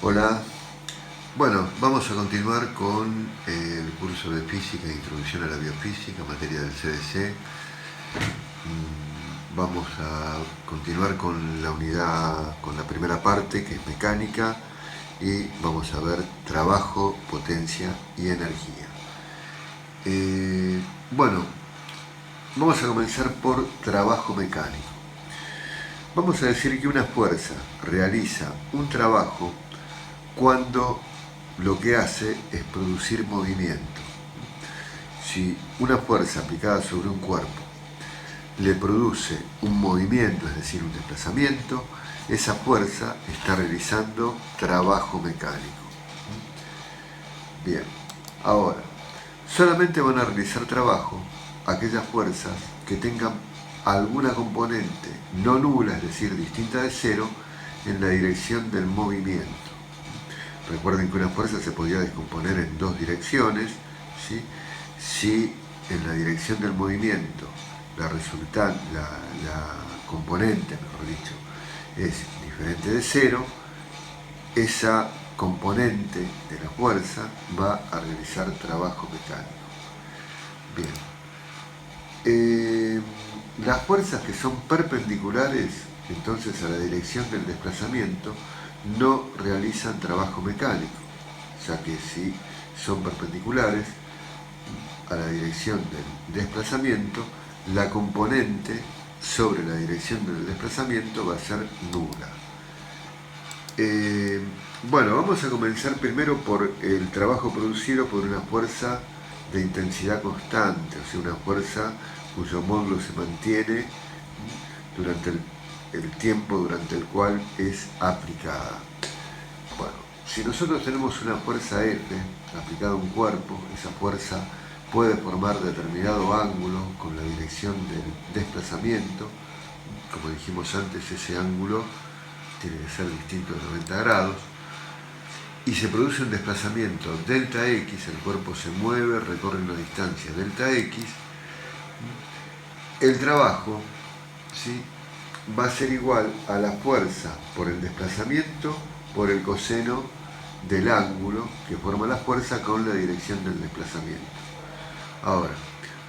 Hola, bueno, vamos a continuar con el curso de Física e Introducción a la Biofísica, materia del CDC. Vamos a continuar con la unidad, con la primera parte, que es mecánica, y vamos a ver trabajo, potencia y energía. Bueno, vamos a comenzar por trabajo mecánico. Vamos a decir que una fuerza realiza un trabajo cuando lo que hace es producir movimiento. Si una fuerza aplicada sobre un cuerpo le produce un movimiento, es decir, un desplazamiento, esa fuerza está realizando trabajo mecánico. Bien, ahora, solamente van a realizar trabajo aquellas fuerzas que tengan alguna componente no nula, es decir, distinta de cero, en la dirección del movimiento. Recuerden que una fuerza se podía descomponer en dos direcciones, ¿sí? Si en la dirección del movimiento la componente, mejor dicho, es diferente de cero, esa componente de la fuerza va a realizar trabajo mecánico. Bien. Las fuerzas que son perpendiculares, entonces, a la dirección del desplazamiento, no realizan trabajo mecánico, ya que si son perpendiculares a la dirección del desplazamiento, la componente sobre la dirección del desplazamiento va a ser nula. Bueno, vamos a comenzar primero por el trabajo producido por una fuerza de intensidad constante, o sea, una fuerza cuyo módulo se mantiene durante el tiempo durante el cual es aplicada. Bueno, si nosotros tenemos una fuerza F aplicada a un cuerpo, esa fuerza puede formar determinado ángulo con la dirección del desplazamiento. Como dijimos antes, ese ángulo tiene que ser distinto de 90 grados. Y se produce un desplazamiento delta X, el cuerpo se mueve, recorre una distancia delta X. El trabajo, ¿sí?, va a ser igual a la fuerza por el desplazamiento por el coseno del ángulo que forma la fuerza con la dirección del desplazamiento. Ahora,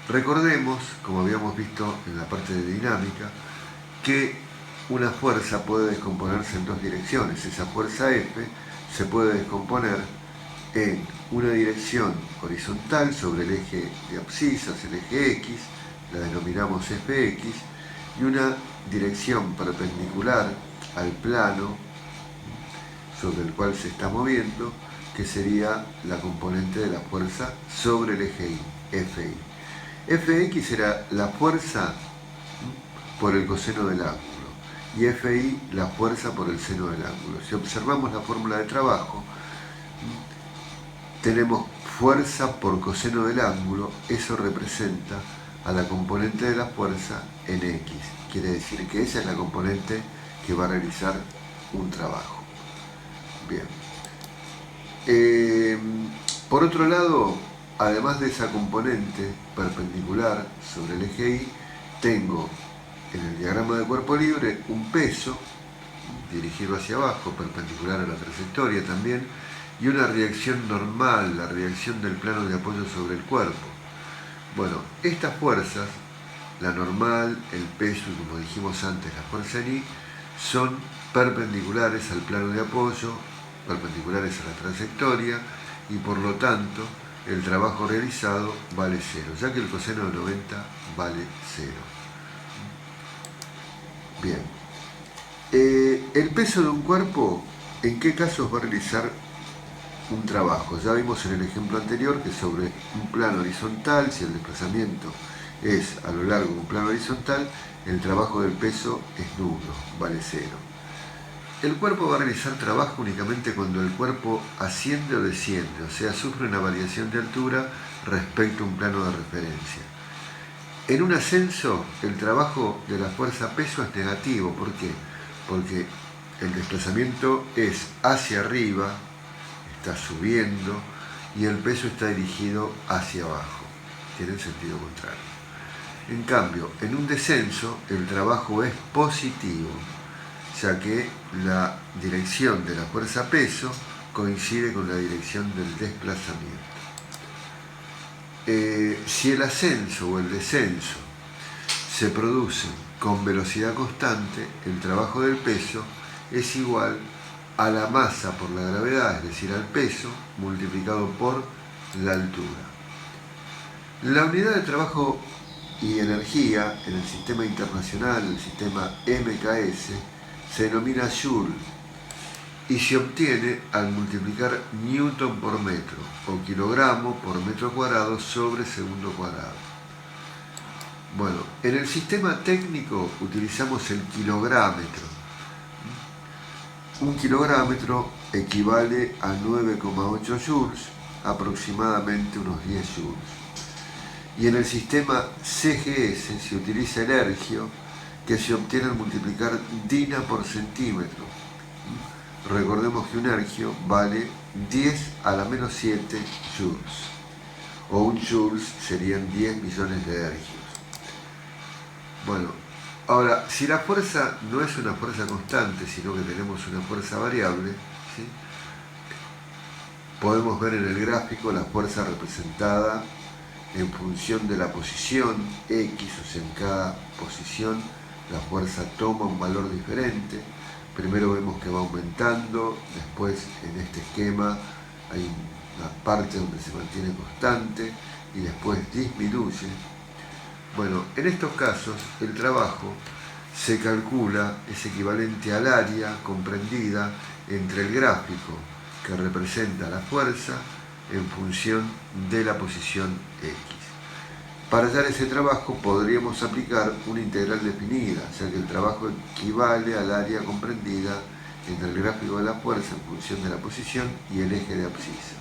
recordemos, como habíamos visto en la parte de dinámica, que una fuerza puede descomponerse en dos direcciones. Esa fuerza F se puede descomponer en una dirección horizontal sobre el eje de abscisas, el eje X, la denominamos Fx, y una dirección perpendicular al plano sobre el cual se está moviendo, que sería la componente de la fuerza sobre el eje Y, Fi. Fx era la fuerza por el coseno del ángulo y Fi la fuerza por el seno del ángulo. Si observamos la fórmula de trabajo, tenemos fuerza por coseno del ángulo, eso representa a la componente de la fuerza en X. Quiere decir que esa es la componente que va a realizar un trabajo. Bien. Por otro lado, además de esa componente perpendicular sobre el eje Y, tengo en el diagrama de cuerpo libre un peso dirigido hacia abajo, perpendicular a la trayectoria también, y una reacción normal, la reacción del plano de apoyo sobre el cuerpo. Bueno, estas fuerzas, la normal, el peso y, como dijimos antes, la fuerza en Y, son perpendiculares al plano de apoyo, perpendiculares a la trayectoria, y por lo tanto el trabajo realizado vale 0, ya que el coseno de 90 vale 0. Bien. El peso de un cuerpo, ¿en qué casos va a realizar un trabajo? Ya vimos en el ejemplo anterior que sobre un plano horizontal, si el desplazamiento es a lo largo de un plano horizontal, el trabajo del peso es nulo, vale 0. El cuerpo va a realizar trabajo únicamente cuando el cuerpo asciende o desciende, o sea, sufre una variación de altura respecto a un plano de referencia. En un ascenso, el trabajo de la fuerza peso es negativo. ¿Por qué? Porque el desplazamiento es hacia arriba, está subiendo, y el peso está dirigido hacia abajo. Tiene sentido contrario. En cambio, en un descenso, el trabajo es positivo. ya que la dirección de la fuerza peso coincide con la dirección del desplazamiento. Si el ascenso o el descenso se produce con velocidad constante, el trabajo del peso es igual a la masa por la gravedad, es decir, al peso, multiplicado por la altura. La unidad de trabajo y energía en el sistema internacional, el sistema MKS, se denomina Joule y se obtiene al multiplicar Newton por metro o kilogramo por metro cuadrado sobre segundo cuadrado. Bueno, en el sistema técnico utilizamos el kilográmetro. Un kilográmetro equivale a 9,8 joules, aproximadamente unos 10 joules. Y en el sistema CGS se utiliza el ergio, que se obtiene al multiplicar dina por centímetro. Recordemos que un ergio vale 10 a la menos 7 joules, o un joules serían 10 millones de ergios. Bueno, ahora, si la fuerza no es una fuerza constante, sino que tenemos una fuerza variable, ¿sí?, podemos ver en el gráfico la fuerza representada en función de la posición X, o sea, en cada posición la fuerza toma un valor diferente. Primero vemos que va aumentando, después en este esquema hay una parte donde se mantiene constante y después disminuye. Bueno, en estos casos el trabajo se calcula, es equivalente al área comprendida entre el gráfico que representa la fuerza en función de la posición X. Para hallar ese trabajo podríamos aplicar una integral definida, ya que el trabajo equivale al área comprendida entre el gráfico de la fuerza en función de la posición y el eje de abscisas.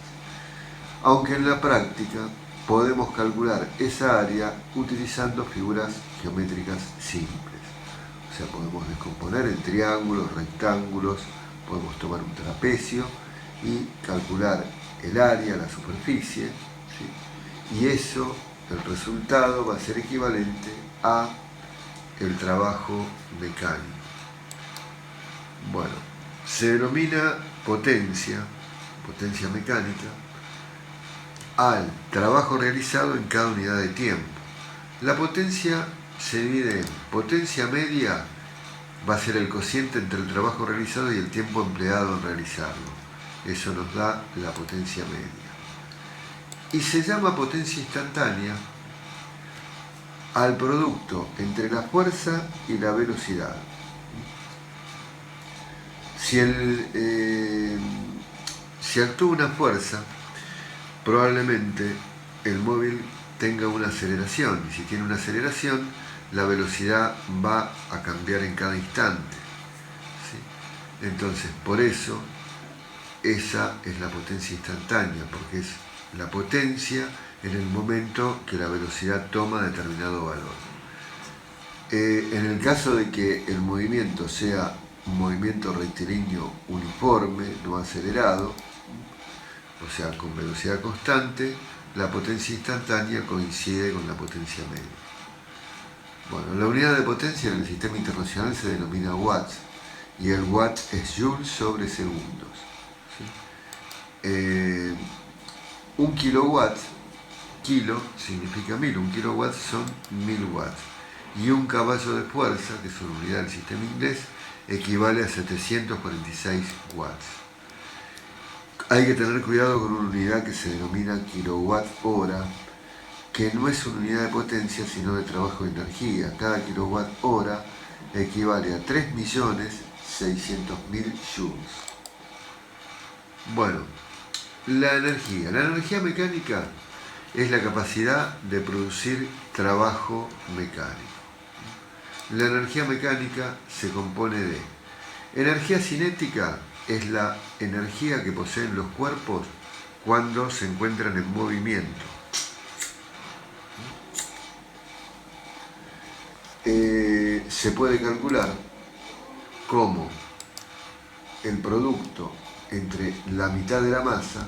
Aunque en la práctica podemos calcular esa área utilizando figuras geométricas simples. O sea, podemos descomponer en triángulos, rectángulos, podemos tomar un trapecio y calcular el área, la superficie, ¿sí?, y eso, el resultado va a ser equivalente a el trabajo mecánico. Bueno, se denomina potencia mecánica, al trabajo realizado en cada unidad de tiempo. La potencia se divide en potencia media, va a ser el cociente entre el trabajo realizado y el tiempo empleado en realizarlo. Eso nos da la potencia media. Y se llama potencia instantánea al producto entre la fuerza y la velocidad. Si actúa una fuerza, probablemente el móvil tenga una aceleración, y si tiene una aceleración, la velocidad va a cambiar en cada instante, ¿sí? Entonces, por eso, esa es la potencia instantánea, porque es la potencia en el momento que la velocidad toma determinado valor. En el caso de que el movimiento sea un movimiento rectilíneo uniforme, no acelerado, o sea, con velocidad constante, la potencia instantánea coincide con la potencia media. Bueno, la unidad de potencia en el sistema internacional se denomina watts, y el watt es joule sobre segundos, ¿sí? 1 kilowatt, kilo significa 1000, 1 kilowatt son 1000 watts, y un caballo de fuerza, que es una unidad del sistema inglés, equivale a 746 watts. Hay que tener cuidado con una unidad que se denomina kilowatt hora, que no es una unidad de potencia, sino de trabajo de energía. Cada kilowatt hora equivale a 3.600.000 joules. Bueno, la energía mecánica es la capacidad de producir trabajo mecánico. La energía mecánica se compone de energía cinética, es la energía que poseen los cuerpos cuando se encuentran en movimiento. Se puede calcular como el producto entre la mitad de la masa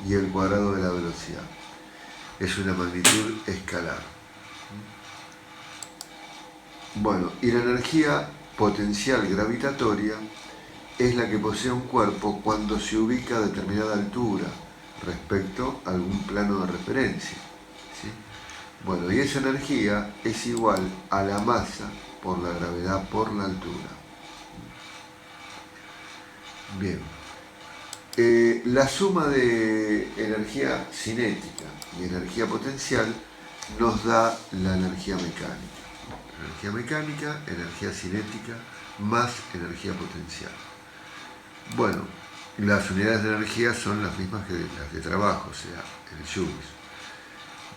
y el cuadrado de la velocidad. Es una magnitud escalar. Bueno, y la energía potencial gravitatoria es la que posee un cuerpo cuando se ubica a determinada altura respecto a algún plano de referencia. ¿Sí? Bueno, y esa energía es igual a la masa por la gravedad por la altura. Bien. La suma de energía cinética y energía potencial nos da la energía mecánica. Energía mecánica, energía cinética, más energía potencial. Bueno, las unidades de energía son las mismas que las de trabajo, o sea, el joules.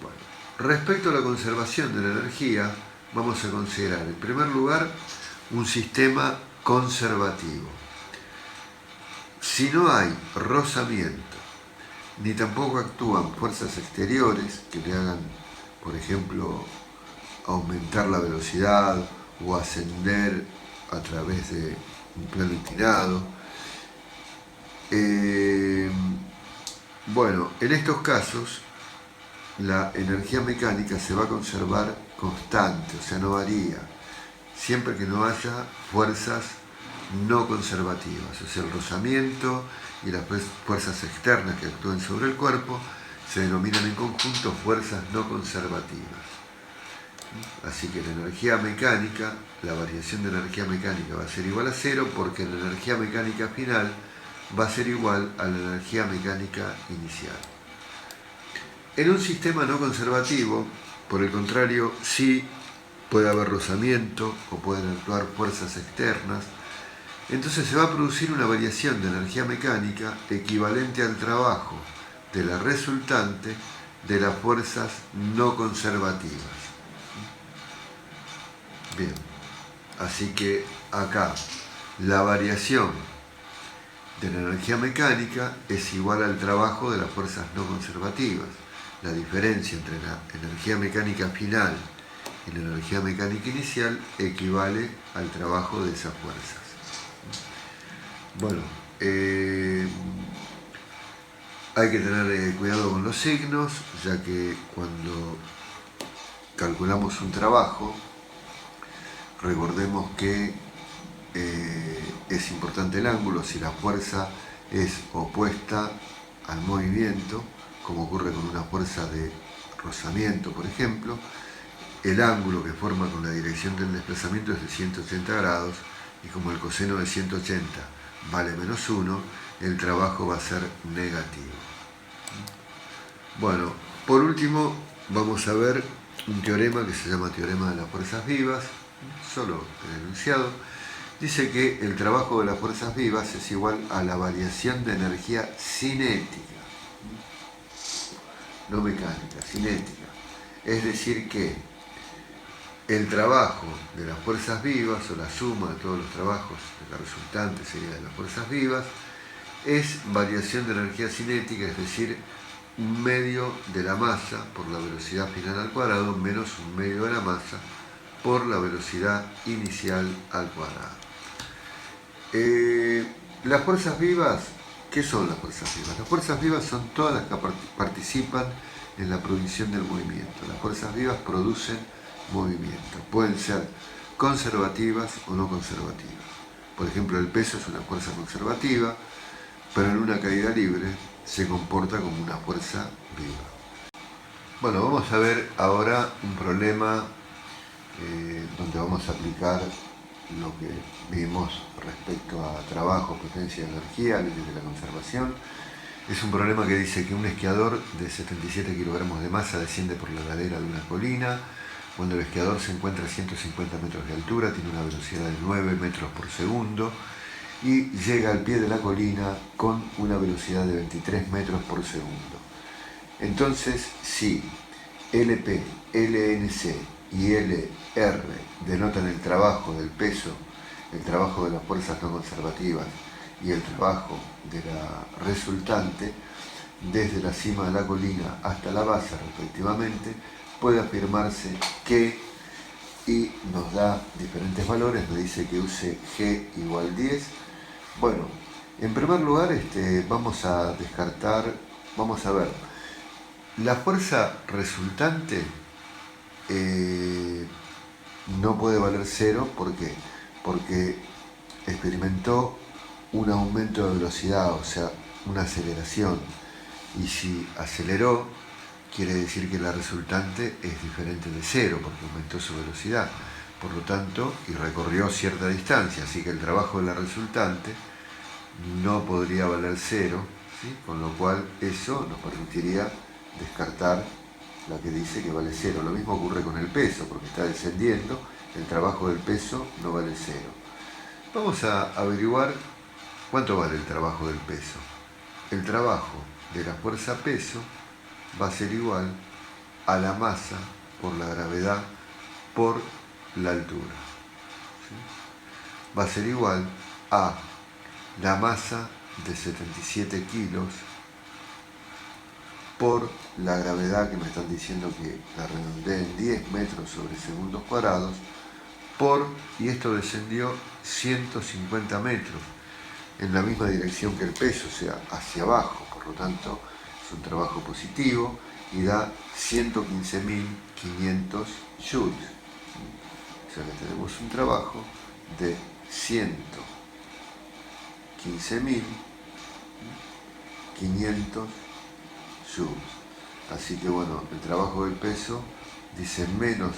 Bueno, respecto a la conservación de la energía, vamos a considerar, en primer lugar, un sistema conservativo. Si no hay rozamiento, ni tampoco actúan fuerzas exteriores que le hagan, por ejemplo, aumentar la velocidad o ascender a través de un plano inclinado. Bueno, en estos casos la energía mecánica se va a conservar constante, o sea, no varía, siempre que no haya fuerzas no conservativas, o sea, el rozamiento y las fuerzas externas que actúen sobre el cuerpo se denominan en conjunto fuerzas no conservativas. Así que la energía mecánica, la variación de energía mecánica va a ser igual a cero porque la energía mecánica final va a ser igual a la energía mecánica inicial. En un sistema no conservativo, por el contrario, sí puede haber rozamiento o pueden actuar fuerzas externas. Entonces se va a producir una variación de energía mecánica equivalente al trabajo de la resultante de las fuerzas no conservativas. Bien, así que acá la variación de la energía mecánica es igual al trabajo de las fuerzas no conservativas. La diferencia entre la energía mecánica final y la energía mecánica inicial equivale al trabajo de esas fuerzas. Bueno, hay que tener cuidado con los signos, ya que cuando calculamos un trabajo, recordemos que es importante el ángulo. Si la fuerza es opuesta al movimiento, como ocurre con una fuerza de rozamiento, por ejemplo, el ángulo que forma con la dirección del desplazamiento es de 180 grados y como el coseno de 180 vale menos 1, el trabajo va a ser negativo. Bueno, por último vamos a ver un teorema que se llama teorema de las fuerzas vivas, solo el enunciado. Dice que el trabajo de las fuerzas vivas es igual a la variación de energía cinética, no mecánica, cinética. Es decir que el trabajo de las fuerzas vivas, o la suma de todos los trabajos de la resultante sería de las fuerzas vivas, es variación de energía cinética, es decir, un medio de la masa por la velocidad final al cuadrado menos un medio de la masa por la velocidad inicial al cuadrado. Las fuerzas vivas, ¿qué son las fuerzas vivas? Las fuerzas vivas son todas las que participan en la producción del movimiento. Las fuerzas vivas producen movimiento. Pueden ser conservativas o no conservativas. Por ejemplo, el peso es una fuerza conservativa, pero en una caída libre se comporta como una fuerza viva. Bueno, vamos a ver ahora un problema donde vamos a aplicar lo que vimos respecto a trabajo, potencia y energía, leyes de la conservación. Es un problema que dice que un esquiador de 77 kilogramos de masa desciende por la ladera de una colina. Cuando el esquiador se encuentra a 150 metros de altura, tiene una velocidad de 9 metros por segundo y llega al pie de la colina con una velocidad de 23 metros por segundo. Entonces, si LP, LNC y LR denotan el trabajo del peso, el trabajo de las fuerzas no conservativas y el trabajo de la resultante, desde la cima de la colina hasta la base respectivamente, puede afirmarse que, y nos da diferentes valores, me dice que use G igual 10. Bueno, en primer lugar vamos a descartar, vamos a ver, la fuerza resultante no puede valer 0, ¿por qué? porque experimentó un aumento de velocidad, o sea, una aceleración. Y si aceleró, quiere decir que la resultante es diferente de cero, porque aumentó su velocidad. Por lo tanto, y recorrió cierta distancia, así que el trabajo de la resultante no podría valer cero, ¿sí? Con lo cual eso nos permitiría descartar la que dice que vale cero. Lo mismo ocurre con el peso, porque está descendiendo, el trabajo del peso no vale cero. Vamos a averiguar cuánto vale el trabajo del peso. El trabajo de la fuerza peso va a ser igual a la masa por la gravedad por la altura. ¿Sí? Va a ser igual a la masa de 77 kilos por la gravedad, que me están diciendo que la redondeé en 10 metros sobre segundos cuadrados, por, y esto descendió 150 metros, en la misma dirección que el peso, o sea, hacia abajo. Por lo tanto, es un trabajo positivo y da 115.500 joules. O sea que tenemos un trabajo de 115.500 joules. Así que bueno, el trabajo del peso dice menos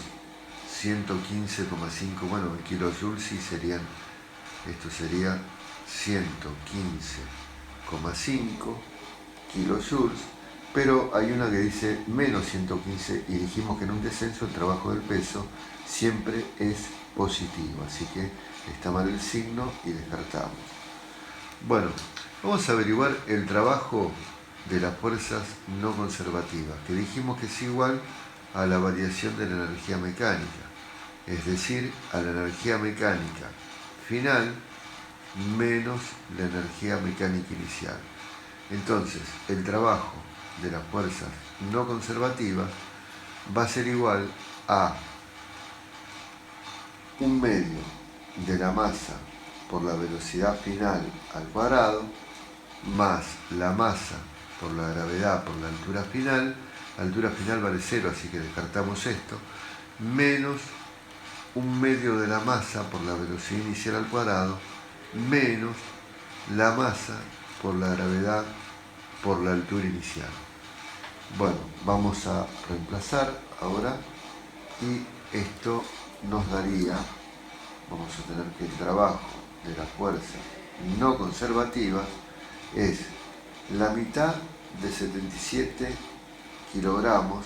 115,5, bueno, en kilojoules sí serían, esto sería 115,5 kilojoules, pero hay una que dice menos 115 y dijimos que en un descenso el trabajo del peso siempre es positivo, así que está mal el signo y descartamos. Bueno, vamos a averiguar el trabajo de las fuerzas no conservativas, que dijimos que es igual a la variación de la energía mecánica, es decir, a la energía mecánica final menos la energía mecánica inicial. Entonces, el trabajo de las fuerzas no conservativas va a ser igual a 1/2 de la masa por la velocidad final al cuadrado, más la masa por la gravedad por la altura final. La altura final vale 0, así que descartamos esto, menos 1/2 de la masa por la velocidad inicial al cuadrado, menos la masa por la gravedad por la altura inicial. Bueno, vamos a reemplazar ahora y esto nos daría, vamos a tener que el trabajo de las fuerzas no conservativas es la mitad de 77 kilogramos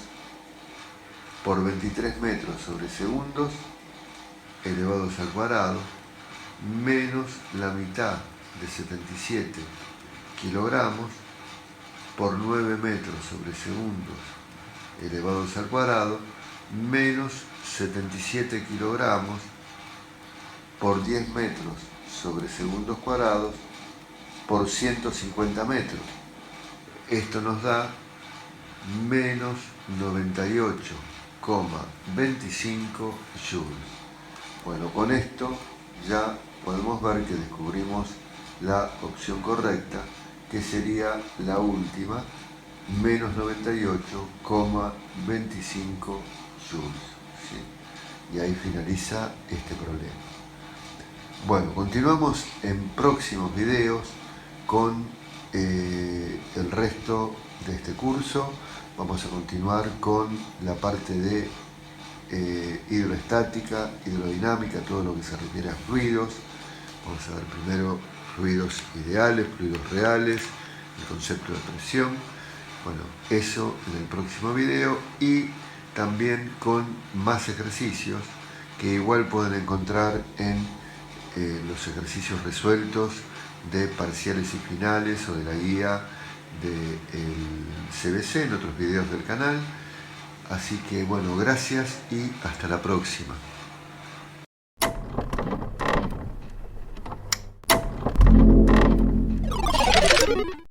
por 23 metros sobre segundos elevados al cuadrado, menos la mitad de 77 kilogramos por 9 metros sobre segundos elevados al cuadrado, menos 77 kilogramos por 10 metros sobre segundos cuadrados por 150 metros. Esto nos da menos 98,25 joules. Bueno, con esto ya podemos ver que descubrimos la opción correcta, que sería la última, menos 98,25 joules. ¿Sí? Y ahí finaliza este problema. Bueno, continuamos en próximos videos con el resto de este curso. Vamos a continuar con la parte de hidroestática, hidrodinámica, todo lo que se refiere a fluidos. Vamos a ver primero fluidos ideales, fluidos reales, el concepto de presión. Bueno, eso en el próximo video, y también con más ejercicios que igual pueden encontrar en los ejercicios resueltos de parciales y finales o de la guía del CBC en otros videos del canal. Así que bueno, gracias y hasta la próxima.